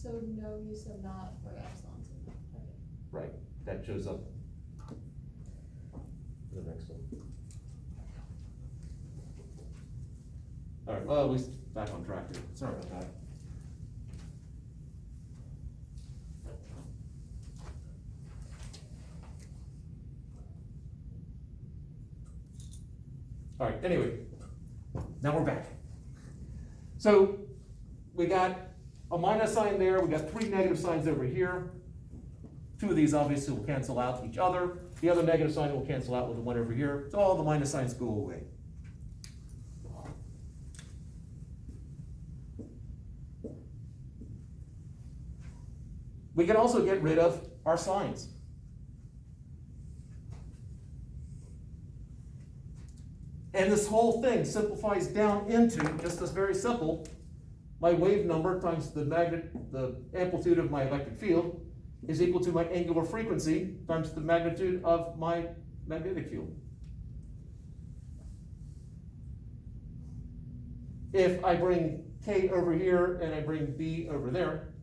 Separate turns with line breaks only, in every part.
So no use of not or epsilons in that. Okay.
Right, that shows up. The next one. All right, well, at least back on track here. Sorry about that. All right, anyway, now we're back. So we got a minus sign there, we got 3 negative signs over here. 2 of these obviously will cancel out each other. The other negative sign will cancel out with the one over here. So all the minus signs go away. We can also get rid of our signs. And this whole thing simplifies down into just this very simple, my wave number times the amplitude of my electric field is equal to my angular frequency times the magnitude of my magnetic field. If I bring K over here and I bring B over there,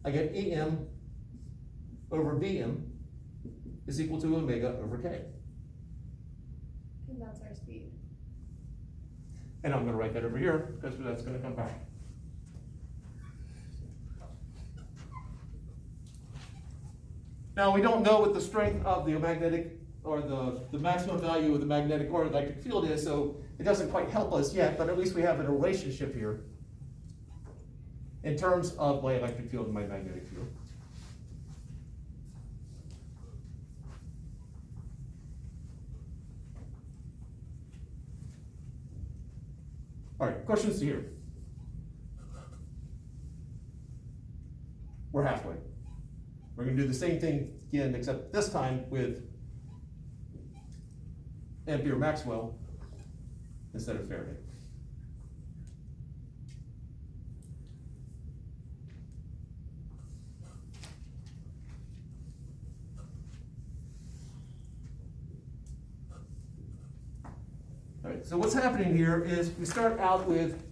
I get EM over BM is equal to omega over K.
And that's our speed.
And I'm going to write that over here because that's going to come back. Now, we don't know what the strength of the magnetic or the maximum value of the magnetic or electric field is, so it doesn't quite help us yet, but at least we have a relationship here in terms of my electric field and my magnetic field. All right, questions here? We're halfway. We're going to do the same thing again, except this time with Ampere Maxwell instead of Faraday. All right, so what's happening here is we start out with,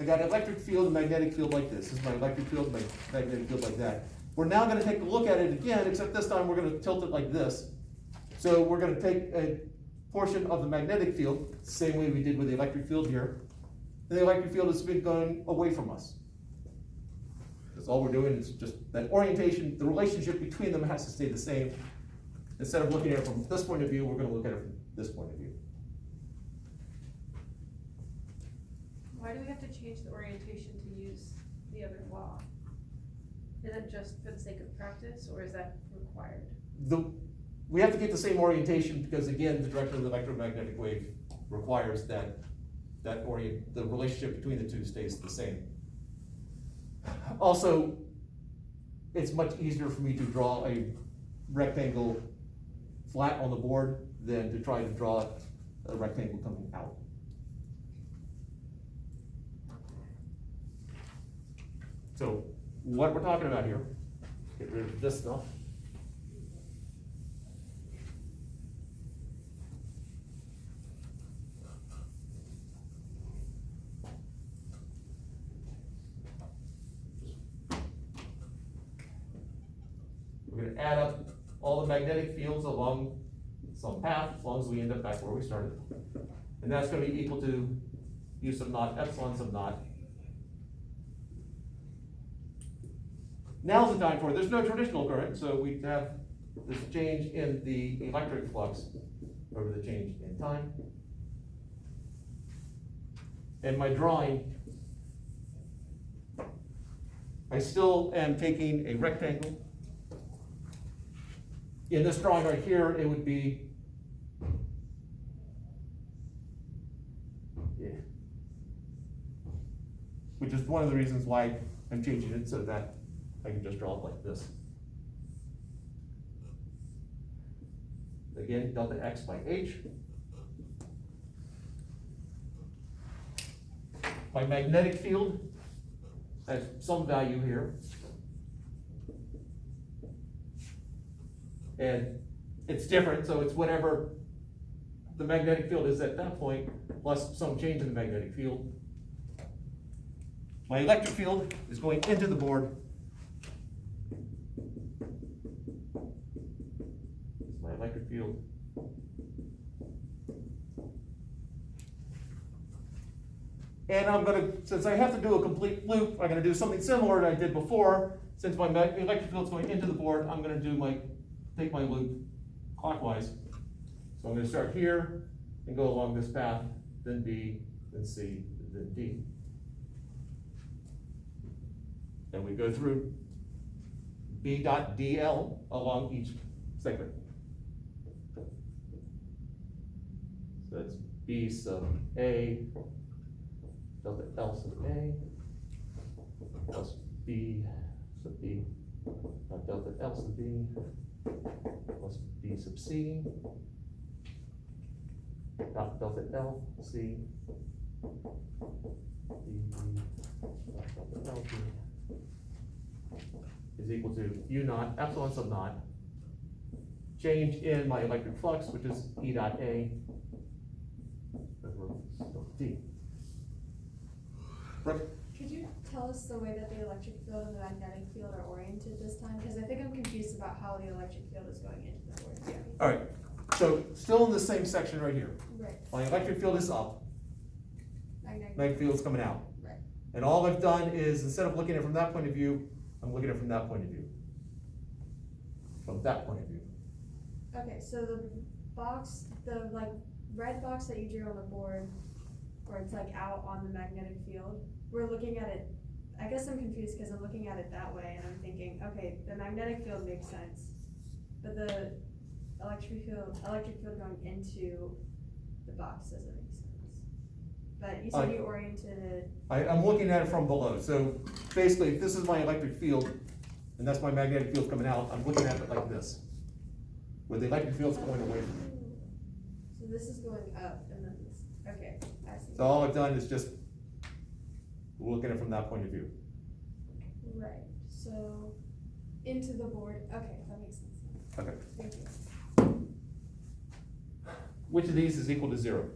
I got an electric field and magnetic field like this. This is my electric field and my magnetic field like that. We're now going to take a look at it again, except this time we're going to tilt it like this. So we're going to take a portion of the magnetic field, same way we did with the electric field here, and the electric field has been going away from us. That's all we're doing is just that orientation, the relationship between them has to stay the same. Instead of looking at it from this point of view, we're going to look at it from this point of view.
Why do we have to change the orientation to use the other law? Is it just for the sake of practice, or is that required?
We have to get the same orientation because, again, the direction of the electromagnetic wave requires that the relationship between the two stays the same. Also, it's much easier for me to draw a rectangle flat on the board than to try to draw a rectangle coming out. So what we're talking about here, get rid of this stuff. We're going to add up all the magnetic fields along some path, as long as we end up back where we started. And that's going to be equal to u sub naught epsilon sub naught. Now's the time for it. There's no traditional current, so we have this change in the electric flux over the change in time. And my drawing, I still am taking a rectangle. In this drawing right here, it would be, which is one of the reasons why I'm changing it so that I can just draw it like this. Again, delta x by h. My magnetic field has some value here. And it's different, so it's whatever the magnetic field is at that point, plus some change in the magnetic field. My electric field is going into the board, field. And I'm gonna, since I have to do a complete loop, I'm gonna do something similar that I did before. Since my electric field's going into the board, I'm gonna take my loop clockwise. So I'm gonna start here and go along this path, then B, then C, then D. And we go through B dot DL along each segment. So that's B sub A, delta L sub A, plus B sub B, delta L sub B, plus B sub C, dot delta L C, D delta L B is equal to U naught epsilon sub naught, change in my electric flux, which is E dot A, over D. Brooke?
Could you tell us the way that the electric field and the magnetic field are oriented this time? Because I think I'm confused about how the electric field is going into the board. Yeah.
All right, so still in the same section right here.
Right.
My electric field is up, magnetic field is coming out.
Right.
And all I've done is, instead of looking at it from that point of view, I'm looking at it from that point of view. From that point of view.
Okay, so the box, the like red box that you drew on the board, where it's like out on the magnetic field, we're looking at it, I guess I'm confused because I'm looking at it that way and I'm thinking, okay, the magnetic field makes sense, but the electric field going into the box doesn't make sense. But you said you oriented it.
I'm looking at it from below, so basically if this is my electric field, and that's my magnetic field coming out, I'm looking at it like this, where the electric field's going away from me.
So this is going up and then this, okay, I see.
So all I've done is just look at it from that point of view.
Right, so into the board, okay, that makes sense.
Okay.
Thank you.
Which of these is equal to 0?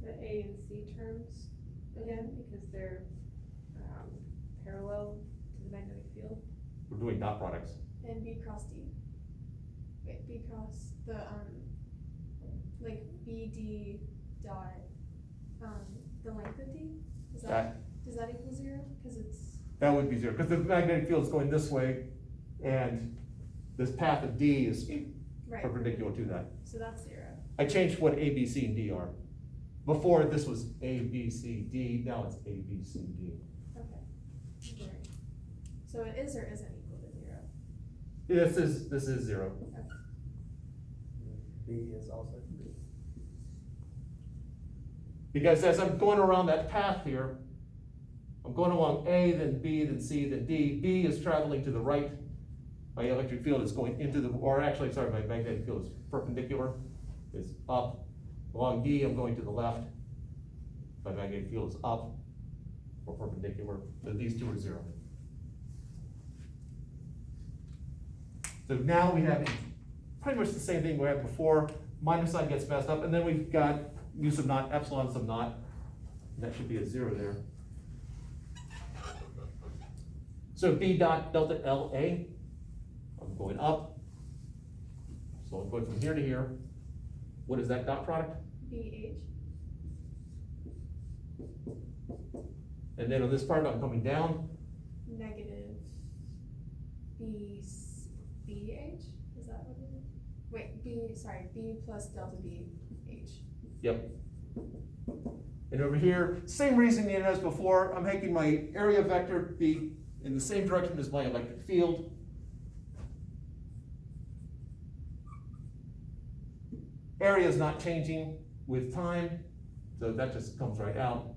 The A and C terms again, because they're parallel to the magnetic field.
We're doing dot products.
And B cross D. Wait, B cross the like BD dot the length of D? Does that equal 0? Because it's
That would be 0, because the magnetic field is going this way, and this path of D is
right.
perpendicular to that.
So that's 0.
I changed what A, B, C, and D are. Before, this was A, B, C, D, now it's A, B, C, D.
Okay. Right. So it is or isn't equal to 0?
This is 0.
Okay.
B is also.
Because as I'm going around that path here, I'm going along A, then B, then C, then D. B is traveling to the right. My electric field is going into the, or actually, sorry, my magnetic field is perpendicular, is up. Along D, I'm going to the left. My magnetic field is up or perpendicular, so these two are 0. So now we have pretty much the same thing we had before. Minus sign gets messed up, and then we've got U sub naught, epsilon sub naught. That should be a 0 there. So B dot delta LA, I'm going up. So I'm going from here to here. What is that dot product?
BH.
And then on this part, I'm coming down.
Negative BH? Is that what it is? Wait, B plus delta BH.
Yep. And over here, same reasoning as before, I'm making my area vector be in the same direction as my electric field. Area is not changing with time, so that just comes right out.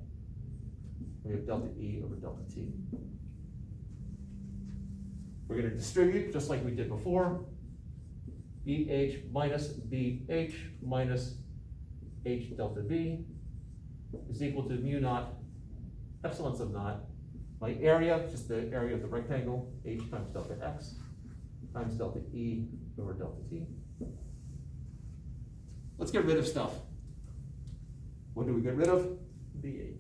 We have delta E over delta T. We're going to distribute just like we did before. BH minus BH minus H delta B is equal to mu naught epsilon sub naught. My area, just the area of the rectangle, H times delta X times delta E over delta T. Let's get rid of stuff. What do we get rid of?
BH.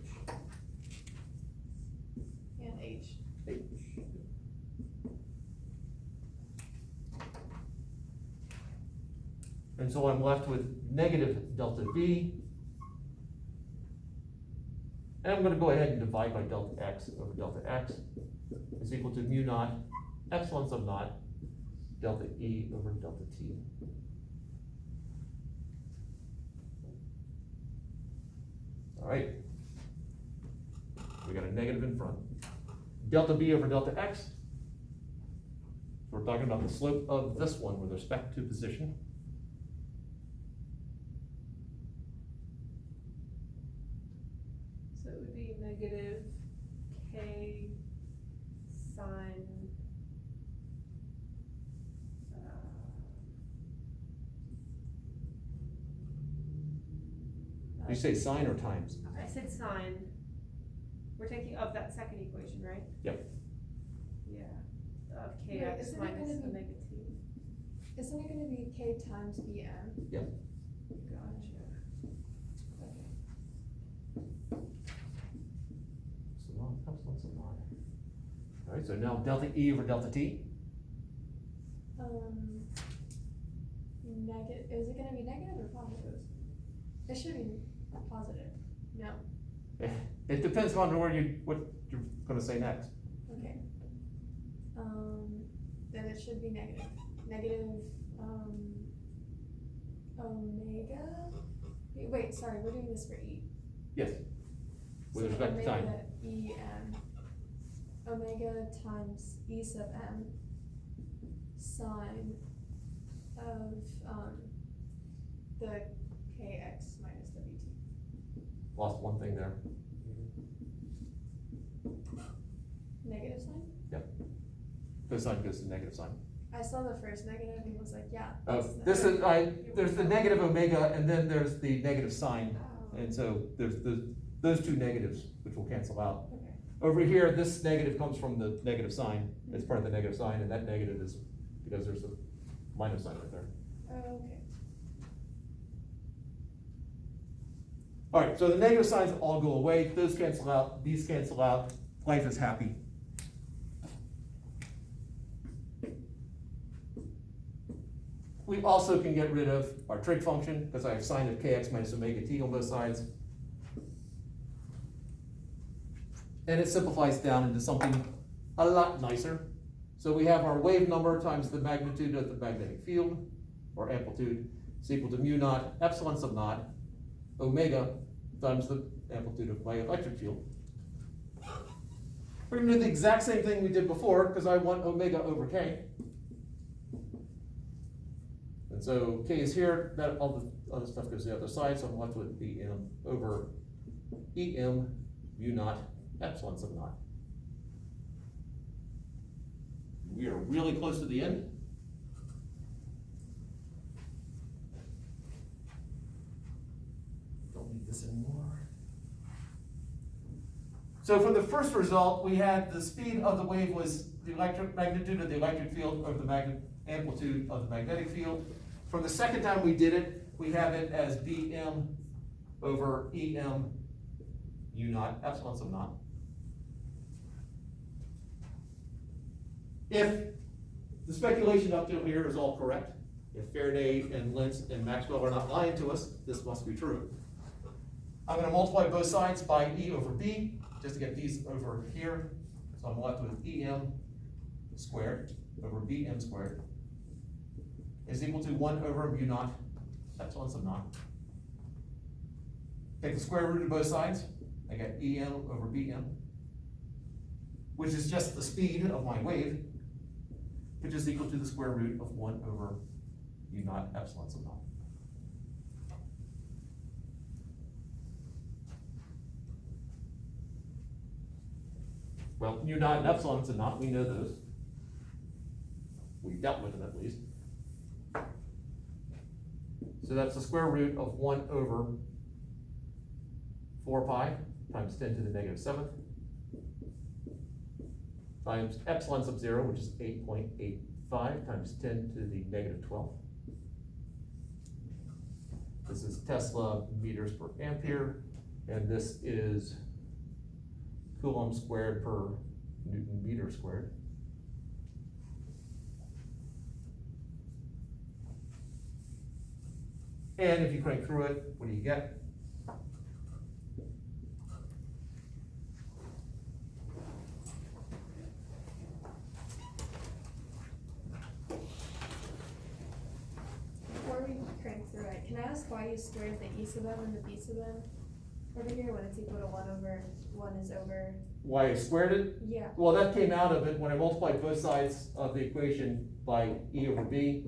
And so I'm left with negative delta V. And I'm gonna go ahead and divide by delta x over delta x is equal to mu naught epsilon sub naught delta E over delta T. All right. We got a negative in front. Delta B over delta x. We're talking about the slope of this one with respect to position.
So it would be negative K sine.
You say sine or times?
I said sine. We're taking of that second equation, right?
Yep.
Yeah, of
Wait,
kx
isn't it
minus
gonna be-
omega t.
Isn't it gonna be K times BM?
Yep.
Gotcha.
So long, epsilon sub naught. All right, so now delta E over delta T.
Is it gonna be negative or positive? It should be positive. No.
It depends on what you're gonna say next.
Okay. Then it should be negative. Negative, omega? Wait, sorry, we're doing this for E.
Yes. With
So
respect to time.
omega EM. Omega times E sub M sine of, the KX minus WT.
Lost one thing there.
Negative sign?
This sign goes to negative sign.
I saw the first negative and was like, yeah.
Oh,
that's
this is, there's the negative omega and then there's the negative sign.
Oh,
And so there's those two negatives, which will cancel out.
okay.
Over here, this negative comes from the negative sign. It's part of the negative sign, and that negative is because there's a minus sign right there.
Oh, okay.
All right, so the negative signs all go away. Those cancel out, these cancel out. Life is happy. We also can get rid of our trig function because I have sine of kx minus omega t on both sides. And it simplifies down into something a lot nicer. So we have our wave number times the magnitude of the magnetic field, or amplitude, is equal to mu naught epsilon sub naught omega times the amplitude of my electric field. We're gonna do the exact same thing we did before because I want omega over k. And so k is here, that all the other stuff goes to the other side, so I'm left with Bm over Em mu naught epsilon sub naught. We are really close to the end. Don't need this anymore. So for the first result, we had the speed of the wave was the electric magnitude of the electric field over the amplitude of the magnetic field. From the second time we did it, we have it as Bm over Em mu naught epsilon sub naught. If the speculation up to here is all correct, if Faraday and Lentz and Maxwell are not lying to us, this must be true. I'm going to multiply both sides by E over B, just to get these over here. So I'm left with Em squared over Bm squared is equal to 1 over mu naught epsilon sub naught. Take the square root of both sides, I get Em over Bm, which is just the speed of my wave, which is equal to the square root of 1 over mu naught epsilon sub naught. Well, mu naught and epsilon sub naught, we know those. We dealt with them at least. So that's the square root of 1 over 4 pi times 10 to the negative 7th times epsilon sub 0, which is 8.85 times 10 to the negative 12th. This is Tesla meters per ampere, and this is Coulomb squared per Newton meter squared. And if you crank through it, what do you get?
Before we crank through it, can I ask why you squared the east of them and the beast of them over here when it's equal to 1 over 1 is over?
Why I squared it?
Yeah.
Well, that came out of it when I multiplied both sides of the equation by e over b.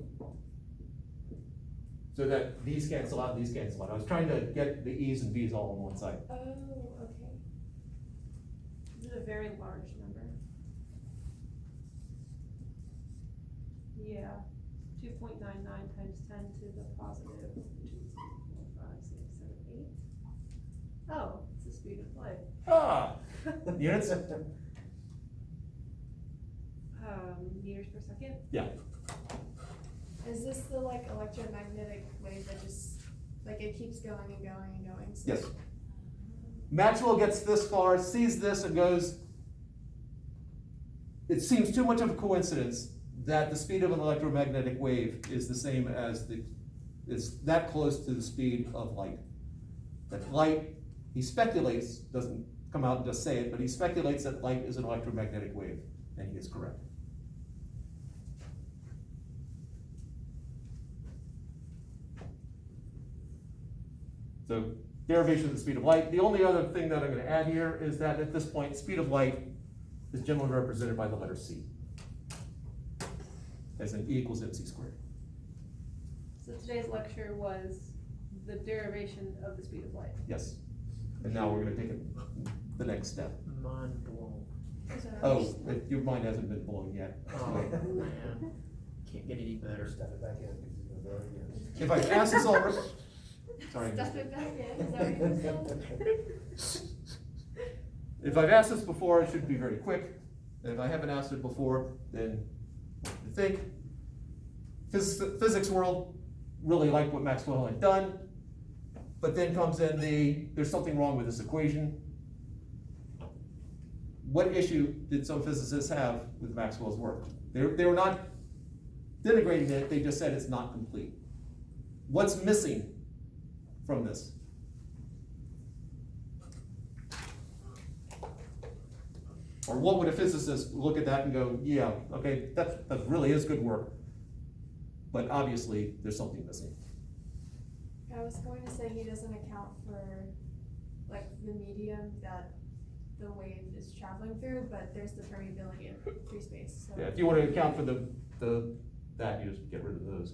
So that these cancel out, these cancel out. I was trying to get the e's and b's all on one side.
Oh, okay.
Is it a very large number? Yeah, 2.99 times 10 to the positive 2, 3, 4, 5, 6, 7, 8. Oh, it's the speed of light.
Ah! Units?
Meters per second?
Yeah.
Is this the like electromagnetic wave that just, like it keeps going and going and going? So
Yes. Maxwell gets this far, sees this and goes, it seems too much of a coincidence that the speed of an electromagnetic wave is the same as it's that close to the speed of light. That light, he speculates, doesn't come out and just say it, but he speculates that light is an electromagnetic wave, and he is correct. So, derivation of the speed of light. The only other thing that I'm going to add here is that at this point, speed of light is generally represented by the letter c, as in E equals mc squared.
So today's lecture was the derivation of the speed of light.
Yes. And now we're going to take it the next step.
Mind blown.
Oh, your mind hasn't been blown yet.
Oh, man. Can't get any better.
Step it back in, because it's gonna vary
If I've asked this already, sorry.
Stuff it back in, is that what you're saying?
If I've asked this before, it should be very quick. If I haven't asked it before, then I think physics world really liked what Maxwell had done, but then comes in there's something wrong with this equation. What issue did some physicists have with Maxwell's work? They were not denigrating it, they just said it's not complete. What's missing from this? Or what would a physicist look at that and go, yeah, okay, that really is good work, but obviously there's something missing.
I was going to say he doesn't account for like the medium that the wave is traveling through, but there's the permeability of free space, so.
Yeah, if you want to account for that, you just get rid of those.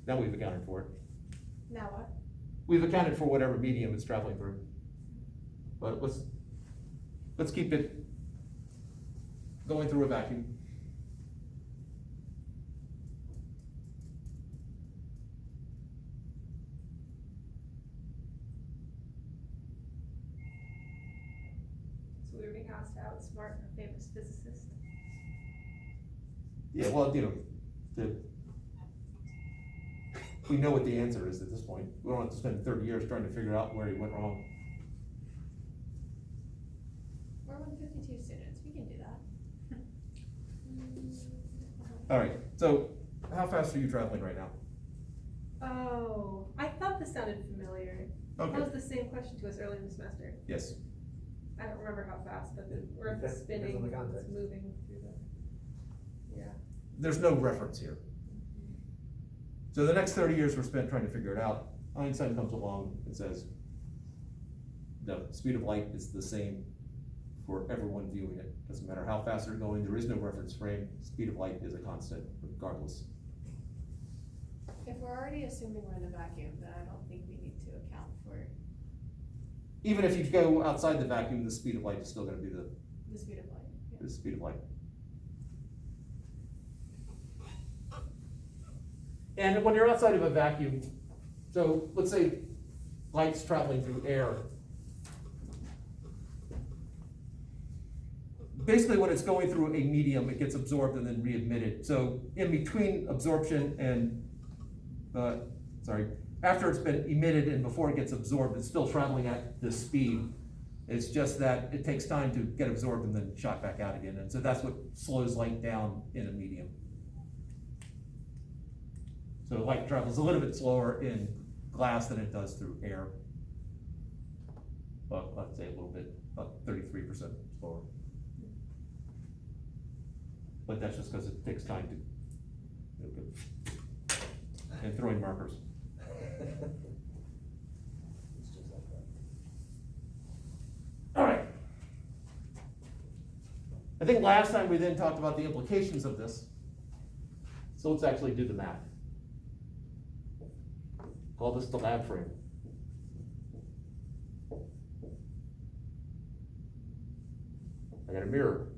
Now we've accounted for it.
Now what?
We've accounted for whatever medium it's traveling through. But let's keep it going through a vacuum.
So we were being asked to outsmart a famous physicist.
Yeah, well, we know what the answer is at this point. We don't have to spend 30 years trying to figure out where he went wrong.
We're 152 students, we can do that.
All right, so how fast are you traveling right now?
Oh, I thought this sounded familiar. That
Okay,
was the same question to us early in the semester.
yes.
I don't remember how fast, but the Earth is
Depends on
spinning,
the
it's
context.
moving through the, yeah.
There's no reference here. So the next 30 years were spent trying to figure it out. Einstein comes along and says, the speed of light is the same for everyone viewing it. Doesn't matter how fast they're going, there is no reference frame. Speed of light is a constant regardless.
If we're already assuming we're in a vacuum, then I don't think we need to account for
Even if you go outside the vacuum, the speed of light is still gonna be the
speed of light. Yeah.
the speed of light. And when you're outside of a vacuum, so let's say light's traveling through air. Basically, when it's going through a medium, it gets absorbed and then re-emitted. So in between absorption and, after it's been emitted and before it gets absorbed, it's still traveling at this speed. It's just that it takes time to get absorbed and then shot back out again. And so that's what slows light down in a medium. So light travels a little bit slower in glass than it does through air. Well, let's say a little bit, about 33% slower. But that's just because it takes time to, and throwing markers.
It's just like that.
All right. I think last time we then talked about the implications of this. So let's actually do the math. Call this the lab frame. I got a mirror.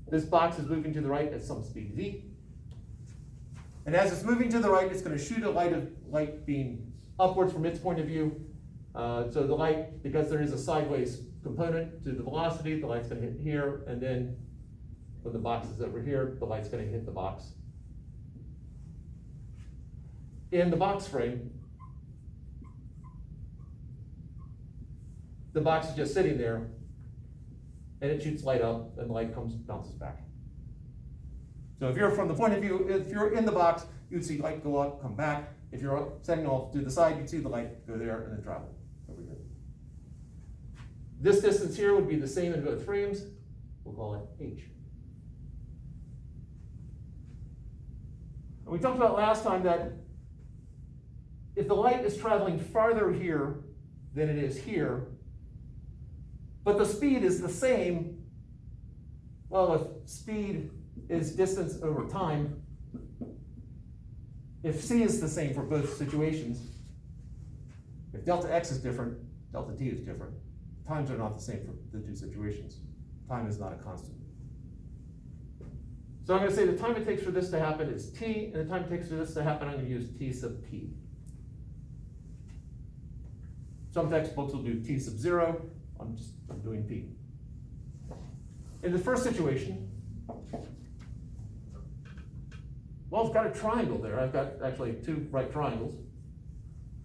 This box is moving to the right at some speed v. And as it's moving to the right, it's going to shoot a light beam upwards from its point of view. So the light, because there is a sideways component to the velocity, the light's going to hit here, and then when the box is over here, the light's going to hit the box. In the box frame, the box is just sitting there, and it shoots light up, and the light bounces back. So if you're from the point of view, if you're in the box, you'd see light go up, come back. If you're setting off to the side, you'd see the light go there and then travel over here. This distance here would be the same in both frames. We'll call it h. And we talked about last time that if the light is traveling farther here than it is here, but the speed is the same, well, if speed is distance over time, if c is the same for both situations, if delta x is different, delta t is different. Times are not the same for the two situations. Time is not a constant. So I'm going to say the time it takes for this to happen is t, and the time it takes for this to happen, I'm going to use t sub p. Some textbooks will do t sub 0. I'm doing p. In the first situation, well, I've got a triangle there. I've got actually two right triangles.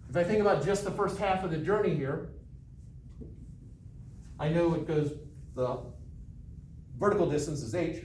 If I think about just the first half of the journey here, I know it goes, the vertical distance is h,